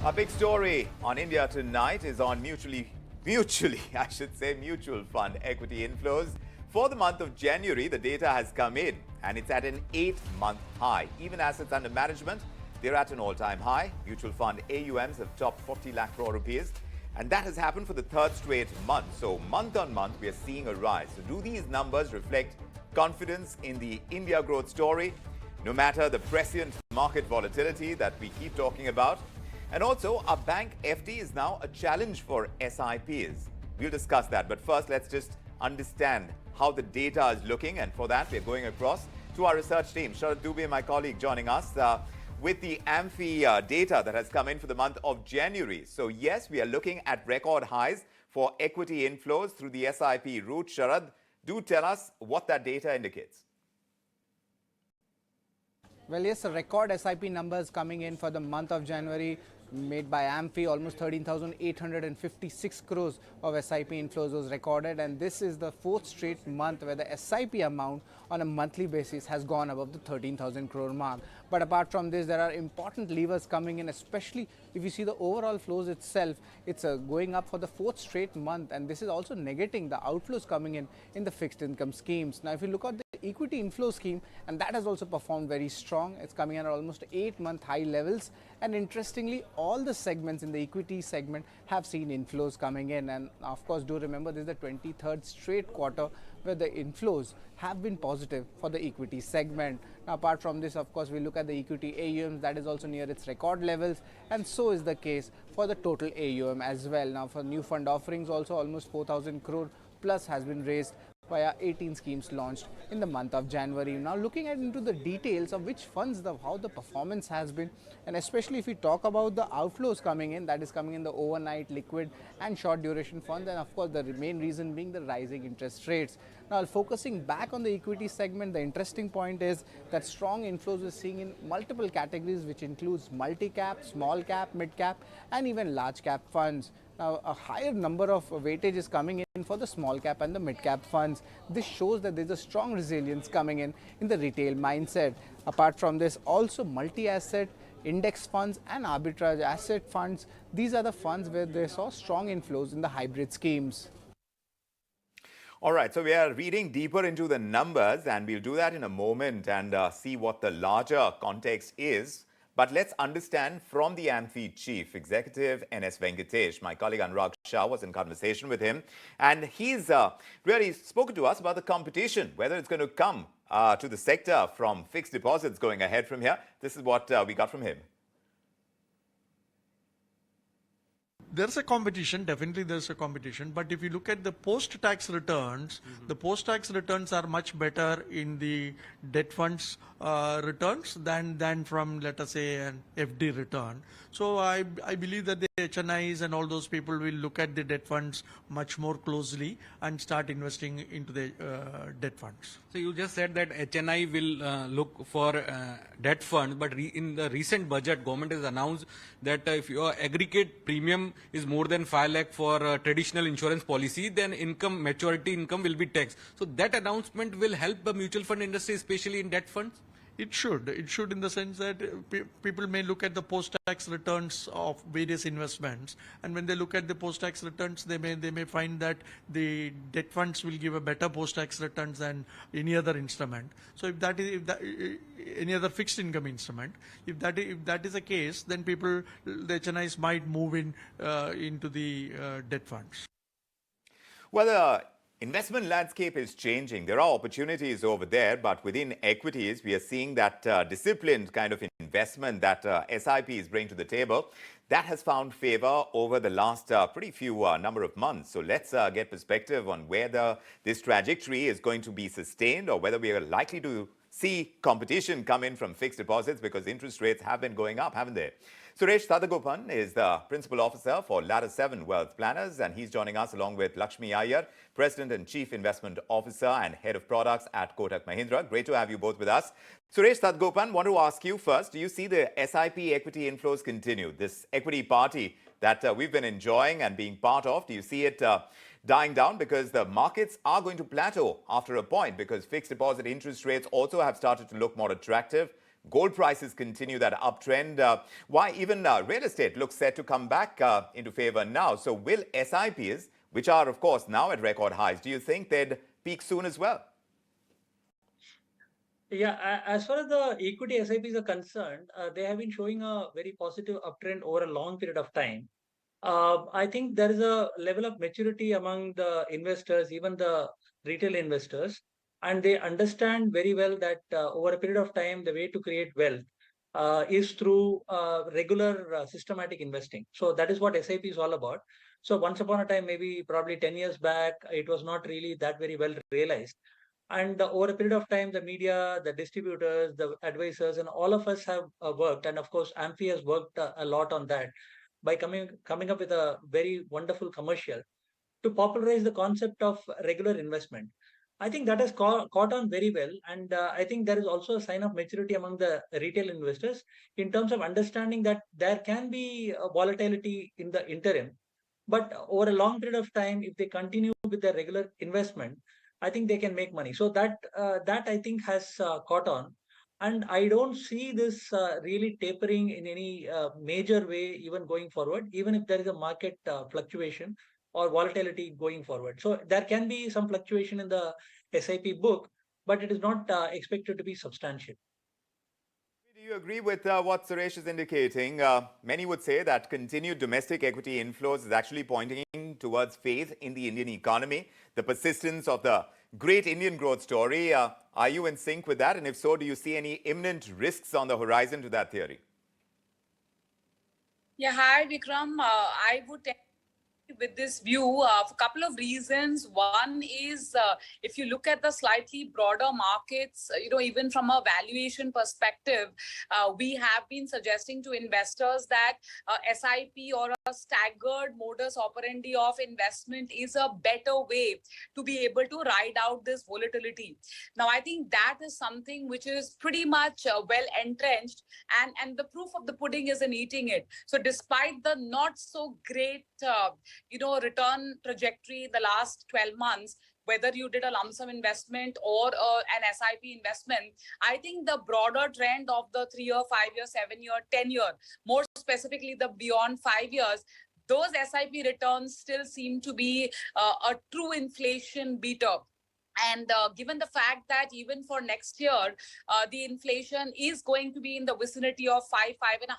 Our big story on India tonight is on mutual fund equity inflows. For the month of January, the data has come in and it's at an 8-month high. Even assets under management, they're at an all-time high. Mutual fund AUMs have topped 40 lakh crore rupees. And that has happened for the third straight month. So month on month, we are seeing a rise. So do these numbers reflect confidence in the India growth story, no matter the prescient market volatility that we keep talking about? And also, our bank FD is now a challenge for SIPs. We'll discuss that. But first, let's just understand how the data is looking. And for that, we're going across to our research team. Sharad Dubey, my colleague, joining us with the AMFI data that has come in for the month of January. So yes, we are looking at record highs for equity inflows through the SIP route. Sharad, do tell us what that data indicates. Well, yes, a record SIP numbers coming in for the month of January made by AMFI. Almost 13,856 crores of SIP inflows was recorded, and this is the fourth straight month where the SIP amount on a monthly basis has gone above the 13,000 crore mark. But apart from this, there are important levers coming in, especially if you see the overall flows itself. It's going up for the fourth straight month, and this is also negating the outflows coming in the fixed income schemes. Now, if you look at the equity inflow scheme, and that has also performed very strong. It's coming in at almost 8-month high levels, and interestingly, all the segments in the equity segment have seen inflows coming in. And of course, do remember, this is the 23rd straight quarter where the inflows have been positive for the equity segment. Now, apart from this, of course, we look at the equity AUMs, that is also near its record levels, and so is the case for the total AUM as well. Now, for new fund offerings also, almost 4,000 crore plus has been raised via 18 schemes launched in the month of January. Now, looking into the details of which funds, how the performance has been, and especially if we talk about the outflows coming in, that is coming in the overnight, liquid and short duration funds, and of course the main reason being the rising interest rates. Now, focusing back on the equity segment, the interesting point is that strong inflows we're seeing in multiple categories, which includes multi-cap, small cap, mid-cap and even large cap funds. Now, a higher number of weightage is coming in for the small cap and the mid cap funds. This shows that there's a strong resilience coming in the retail mindset. Apart from this, also multi-asset, index funds and arbitrage asset funds. These are the funds where they saw strong inflows in the hybrid schemes. All right, so we are reading deeper into the numbers, and we'll do that in a moment and see what the larger context is. But let's understand from the AMFI Chief Executive, N.S. Venkatesh. My colleague Anurag Shah was in conversation with him, and he's really spoken to us about the competition, whether it's going to come to the sector from fixed deposits going ahead from here. This is what we got from him. There's a competition, definitely there's a competition, but if you look at the post-tax returns, the post-tax returns are much better in the debt funds returns than from, let us say, an FD return. So I believe that the HNIs and all those people will look at the debt funds much more closely and start investing into the debt funds. So you just said that HNI will look for debt funds, but in the recent budget, government has announced that if your aggregate premium is more than 5 lakh for traditional insurance policy, then maturity income will be taxed. So that announcement will help the mutual fund industry, especially in debt funds? It should in the sense that people may look at the post-tax returns of various investments, and when they look at the post-tax returns, they may find that the debt funds will give a better post-tax returns than any other instrument. So if any other fixed income instrument, if that is the case, then the HNIs might move into the debt funds. Well, investment landscape is changing. There are opportunities over there, but within equities, we are seeing that disciplined kind of investment that SIPs bring to the table. That has found favor over the last pretty few number of months. So let's get perspective on whether this trajectory is going to be sustained or whether we are likely to see competition come in from fixed deposits, because interest rates have been going up, haven't they? Suresh Sadagopan is the Principal Officer for Ladder7 Wealth Planners, and he's joining us along with Lakshmi Iyer, President and Chief Investment Officer and Head of Products at Kotak Mahindra. Great to have you both with us. Suresh Sadagopan, want to ask you first, do you see the SIP equity inflows continue? This equity party that we've been enjoying and being part of, do you see it dying down? Because the markets are going to plateau after a point, because fixed deposit interest rates also have started to look more attractive. Gold prices continue that uptrend. Why even real estate looks set to come back into favor now. So will SIPs, which are of course now at record highs, do you think they'd peak soon as well? Yeah, as far as the equity SIPs are concerned, they have been showing a very positive uptrend over a long period of time. I think there is a level of maturity among the investors, even the retail investors, and they understand very well that over a period of time, the way to create wealth is through regular systematic investing. So that is what SIP is all about. So once upon a time, maybe probably 10 years back, it was not really that very well realized. And over a period of time, the media, the distributors, the advisors, and all of us have worked. And of course, AMFI has worked a lot on that by coming up with a very wonderful commercial to popularize the concept of regular investment. I think that has caught on very well, and I think there is also a sign of maturity among the retail investors in terms of understanding that there can be a volatility in the interim, but over a long period of time, if they continue with their regular investment, I think they can make money. So that I think has caught on, and I don't see this really tapering in any major way, even going forward, even if there is a market fluctuation or volatility going forward. So there can be some fluctuation in the SIP book, but it is not expected to be substantial. Do you agree with what Suresh is indicating? Many would say that continued domestic equity inflows is actually pointing towards faith in the Indian economy, the persistence of the great Indian growth story. Are you in sync with that? And if so, do you see any imminent risks on the horizon to that theory? Yeah, hi Vikram. I would tend with this view for a couple of reasons. One is if you look at the slightly broader markets, even from a valuation perspective, we have been suggesting to investors that SIP or a staggered modus operandi of investment is a better way to be able to ride out this volatility. Now, I think that is something which is pretty much well entrenched, and the proof of the pudding is in eating it. So despite the not so great return trajectory in the last 12 months, whether you did a lump sum investment or an SIP investment, I think the broader trend of the 3-year, 5-year, 7-year, 10-year, more specifically the beyond 5 years, those SIP returns still seem to be a true inflation beater. And given the fact that even for next year, the inflation is going to be in the vicinity of 5.5%,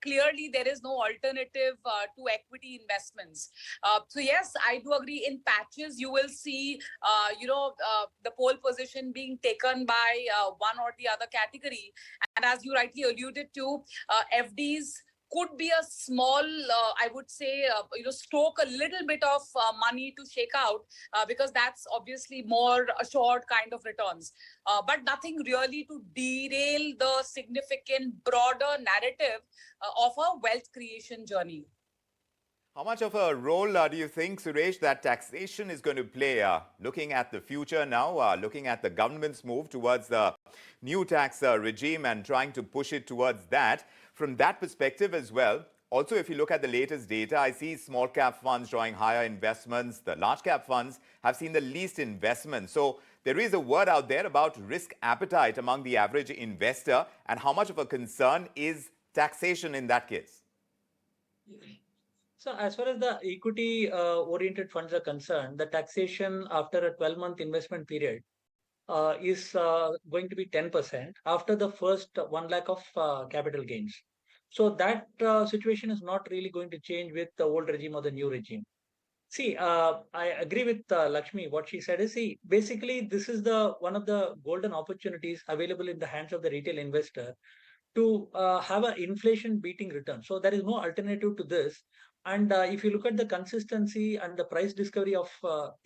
clearly there is no alternative to equity investments. So yes, I do agree. In patches, you will see, the pole position being taken by one or the other category. And as you rightly alluded to, FDs could be a small, I would say, stroke a little bit of money to shake out because that's obviously more assured kind of returns. But nothing really to derail the significant broader narrative of a wealth creation journey. How much of a role do you think, Suresh, that taxation is going to play? Looking at the future now, looking at the government's move towards the new tax regime and trying to push it towards that. From that perspective as well, also if you look at the latest data, I see small cap funds drawing higher investments. The large cap funds have seen the least investment. So there is a word out there about risk appetite among the average investor, and how much of a concern is taxation in that case? So as far as the equity oriented funds are concerned, the taxation after a 12-month investment period is going to be 10% after the first 1 lakh of capital gains. So that situation is not really going to change with the old regime or the new regime. See, I agree with Lakshmi. What she said is, see, basically this is the one of the golden opportunities available in the hands of the retail investor to have an inflation beating return. So there is no alternative to this. And if you look at the consistency and the price discovery of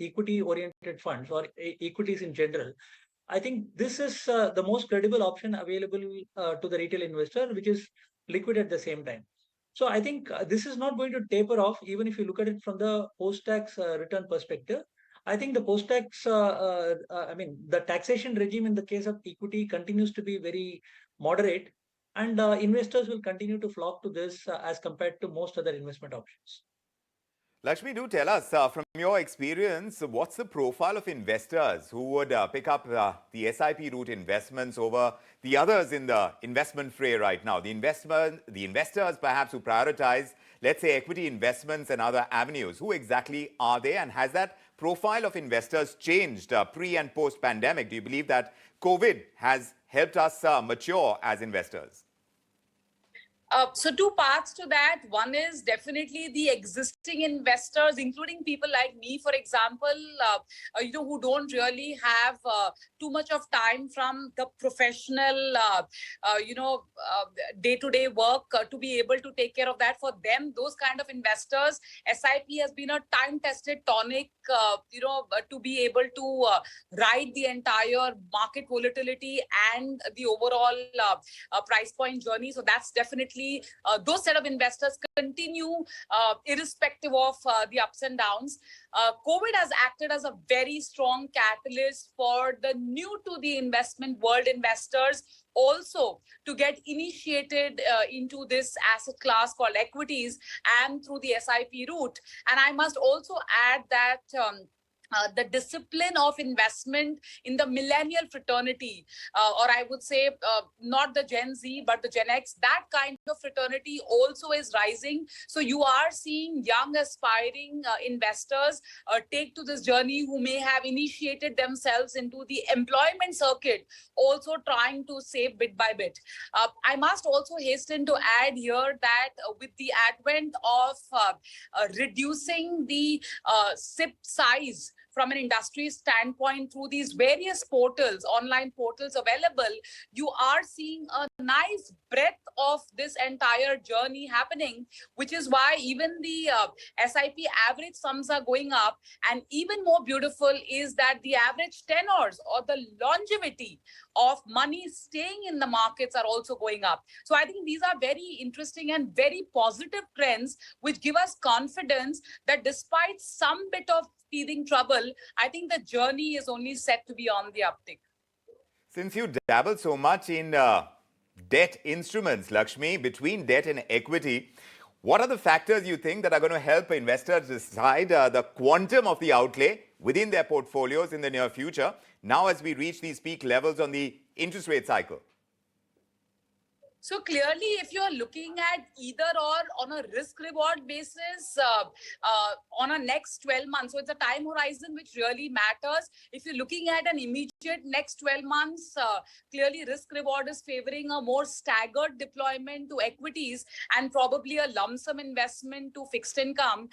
equity oriented funds or equities in general, I think this is the most credible option available to the retail investor, which is liquid at the same time. So I think this is not going to taper off, even if you look at it from the post-tax return perspective. I think the post-tax, the taxation regime in the case of equity continues to be very moderate, and investors will continue to flock to this as compared to most other investment options. Lakshmi, do tell us from your experience, what's the profile of investors who would pick up the SIP route investments over the others in the investment fray right now? The investors perhaps who prioritize, let's say, equity investments and other avenues. Who exactly are they, and has that profile of investors changed pre and post pandemic? Do you believe that COVID has helped us mature as investors? So two parts to that. One is definitely the existing investors, including people like me, for example, who don't really have too much of time from the professional, day-to-day work to be able to take care of that. For them, those kind of investors, SIP has been a time-tested tonic, to be able to ride the entire market volatility and the overall price point journey. So that's definitely those set of investors continue irrespective of the ups and downs. COVID has acted as a very strong catalyst for the new to the investment world investors also to get initiated into this asset class called equities and through the SIP route. And I must also add that the discipline of investment in the millennial fraternity, or I would say not the Gen Z, but the Gen X, that kind of fraternity also is rising. So you are seeing young aspiring investors take to this journey who may have initiated themselves into the employment circuit, also trying to save bit by bit. I must also hasten to add here that with the advent of reducing the SIP size from an industry standpoint through these various portals, online portals available, you are seeing a nice breadth of this entire journey happening, which is why even the SIP average sums are going up. And even more beautiful is that the average tenors or the longevity of money staying in the markets are also going up. So I think these are very interesting and very positive trends, which give us confidence that despite some bit of teething trouble, I think the journey is only set to be on the uptick. Since you dabble so much in debt instruments, Lakshmi, between debt and equity, what are the factors you think that are going to help investors decide the quantum of the outlay within their portfolios in the near future, now as we reach these peak levels on the interest rate cycle? So clearly, if you're looking at either or on a risk reward basis on a next 12 months, so it's a time horizon which really matters. If you're looking at an immediate next 12 months, clearly risk reward is favoring a more staggered deployment to equities and probably a lump sum investment to fixed income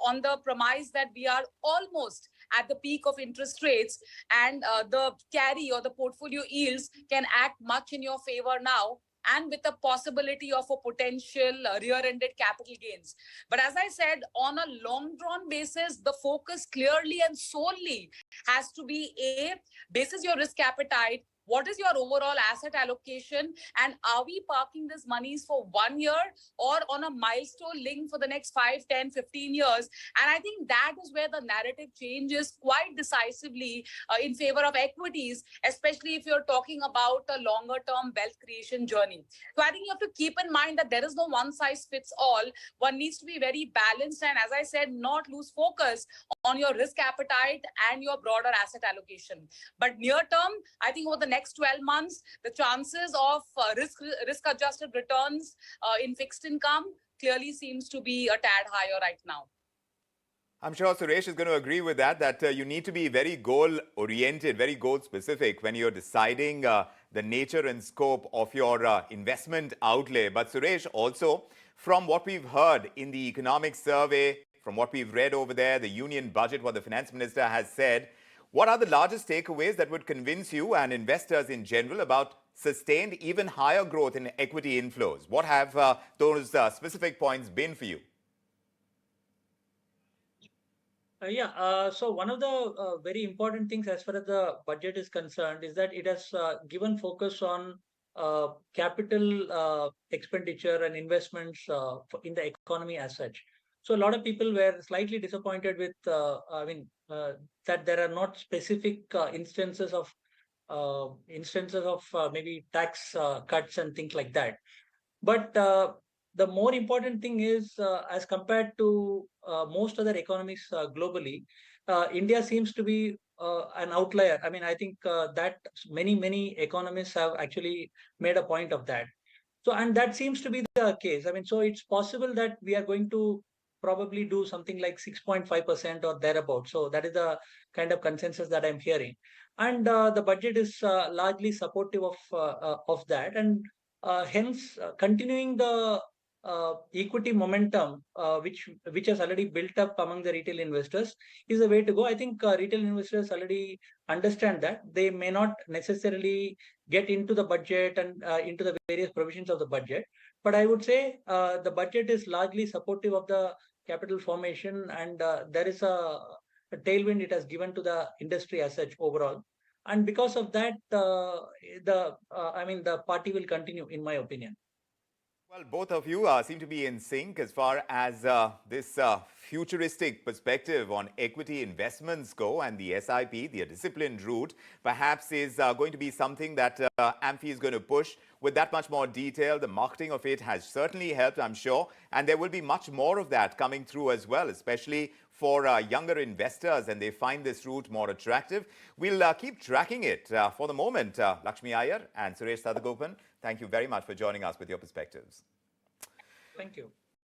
on the premise that we are almost at the peak of interest rates, and the carry or the portfolio yields can act much in your favor now, and with the possibility of a potential rear-ended capital gains. But as I said, on a long-drawn basis, the focus clearly and solely has to be basis your risk appetite. What is your overall asset allocation? And are we parking these monies for 1 year or on a milestone link for the next 5, 10, 15 years? And I think that is where the narrative changes quite decisively in favor of equities, especially if you're talking about a longer term wealth creation journey. So I think you have to keep in mind that there is no one size fits all. One needs to be very balanced and, as I said, not lose focus on your risk appetite and your broader asset allocation. But near term, I think over the next 12 months, the chances of risk-adjusted returns in fixed income clearly seems to be a tad higher right now. I'm sure Suresh is going to agree with that you need to be very goal-oriented, very goal-specific when you're deciding the nature and scope of your investment outlay. But Suresh, also, from what we've heard in the economic survey, from what we've read over there, the union budget, what the finance minister has said, what are the largest takeaways that would convince you and investors in general about sustained, even higher growth in equity inflows? What have those specific points been for you? So one of the very important things as far as the budget is concerned is that it has given focus on capital expenditure and investments in the economy as such. So a lot of people were slightly disappointed with, that there are not specific instances of maybe tax cuts and things like that. But the more important thing is, as compared to most other economies globally, India seems to be an outlier. I mean, I think that many economists have actually made a point of that. So, and that seems to be the case. I mean, so it's possible that we are going to probably do something like 6.5% or thereabout. So that is the kind of consensus that I'm hearing. And the budget is largely supportive of that. And hence, continuing the equity momentum, which has already built up among the retail investors, is the way to go. I think retail investors already understand that they may not necessarily get into the budget and into the various provisions of the budget. But I would say the budget is largely supportive of the capital formation, and there is a tailwind it has given to the industry as such overall. And because of that, the party will continue, in my opinion. Well, both of you seem to be in sync as far as this futuristic perspective on equity investments go, and the SIP, the disciplined route, perhaps is going to be something that AMFI is going to push with that much more detail. The marketing of it has certainly helped, I'm sure, and there will be much more of that coming through as well, especially for younger investors, and they find this route more attractive. We'll keep tracking it. For the moment, Lakshmi Iyer and Suresh Sadagopan, thank you very much for joining us with your perspectives. Thank you.